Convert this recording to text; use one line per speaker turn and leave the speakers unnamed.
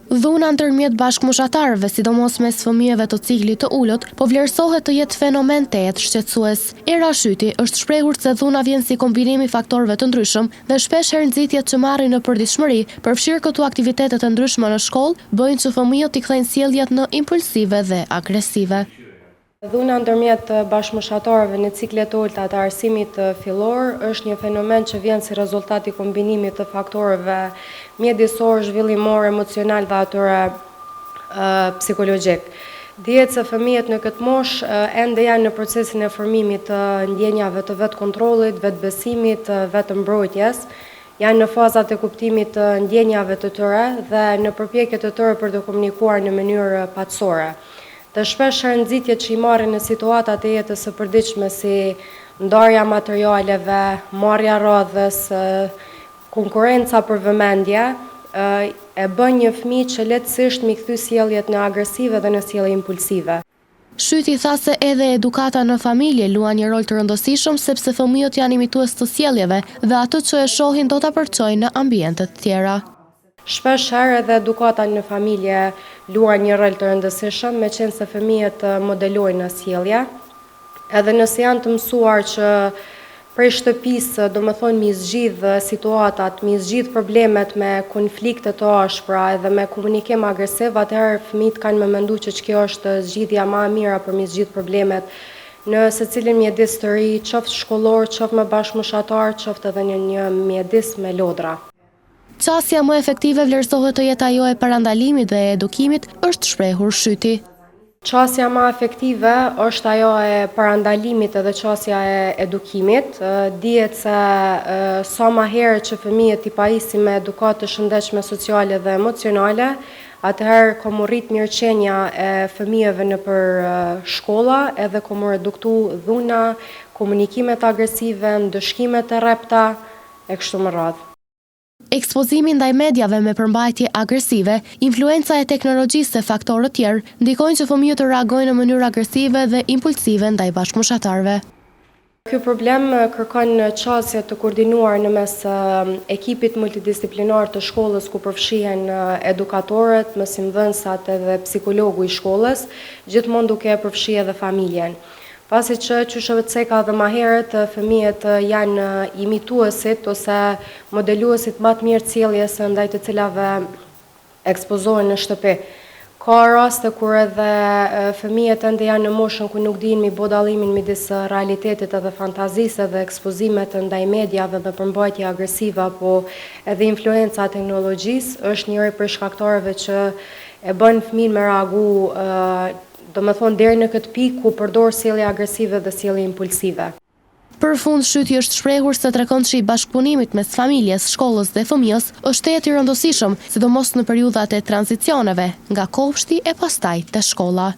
Dhuna ndërmjet bashkëmoshatarëve, sidomos mes fëmijëve të ciklit të ulët, po vlerësohet të jetë fenomen tejet shqetësues. Era Shyti është shprehur se dhuna vjen si kombinim i faktorëve të ndryshëm dhe shpesh herë nxitjet që marrin në përditshmëri, përfshirë këtu aktivitetet të ndryshme në shkollë, bëjnë që fëmijët t'i kthejnë sjelljet në impulsive dhe agresive.
Dhuna ndërmjet bashkëmoshatarëve në ciklet të ulta të arsimit fillor është një fenomen që vjen si rezultat i kombinimit të faktorëve mjedisor, zhvillimor, emocional dhe atyre psikologjik. Dihet se fëmijët në këtë moshë ende janë në procesin e formimit të ndjenjave të vetë kontrollit, vetë besimit, vetë mbrojtjes, janë në fazat e kuptimit të ndjenjave të tyre dhe në përpjekje të tyre për të komunikuar në mënyrë patësore. Dhe shpesh nxitjet që i marrin në situatat e jetës së përditshme si ndarja materialeve, marrja radhës, konkurenca për vëmendje, e bën një fëmijë që lehtësisht mi kthy sjelljet në agresive dhe në sjellje impulsive.
Shyti tha se edhe edukata në familje luan një rol të rëndësishëm sepse fëmijët janë imitues të sjelljeve dhe ato që e shohin do ta përçojnë në ambientet tjera.
Shpesh herë edhe edukata në familje luan një rol të rëndësishëm, meqense se fëmijët modelojnë sjellje, edhe nëse janë të mësuar që prej shtëpisë, do më thonë mi zgjidh situatat, mi zgjidh problemet me konflikte të ashpra edhe me komunikim agresiv, atëherë fëmijët kanë me mendu që kjo është zgjidhja më e mira për mi zgjidh problemet në secilin mjedis të ri, qoftë shkollor, qoftë me bashkëmoshatar, qoftë edhe në një mjedis me lodra.
Qasja më efektive vlerësohet të jetë ajo e parandalimit dhe edukimit, është shprehur Shyti.
Qasja më efektive është ajo e parandalimit edhe qasja e edukimit. Dihet se sa më herë që fëmijët i pajisin me edukatë të shëndetshme sociale dhe emocionale, atëherë komu rrit mirëqenia e fëmijëve nëpër shkolla, edhe komu reduktu dhuna, komunikimet agresive, ndëshkimet e rrepta e kështu me radhë.
Ekspozimi ndaj mediave me përmbajtje agresive, influenca e teknologjisë e faktorë tjerë ndikojnë që fëmijët të reagojnë në mënyrë agresive dhe impulsive ndaj bashkëmoshatarëve.
Ky problem kërkon qasje të koordinuar në mes ekipit multidisciplinar të shkollës ku përfshihen edukatorët, mësimdhënësat edhe psikologu i shkollës, gjithmonë duke e përfshi edhe familjen. Pasi që qyshëvëceka dhe maherët, fëmijët janë imituesit ose modeluesit më të mirë të sjelljes ndaj të cilave ekspozohen në shtëpi. Ka raste kur edhe fëmijët ende janë në moshën ku nuk dinë mi bë dallimin midis realitetit edhe fantazisë dhe ekspozimet ndaj mediave dhe përmbajtje agresive apo edhe influenca e teknologjisë është njëri prej shkaktarëve që e bën fëmin me reagu do më thonë deri në këtë pikë ku përdor sjellje agresive dhe sjellje impulsive.
Për fund, Shyti është shprehur se trekontshi i bashkëpunimit mes familjes, shkollës dhe fëmijës është tejet i rëndësishëm, sidomos në periudhat e tranzicioneve, nga kopshti e pastaj te shkolla.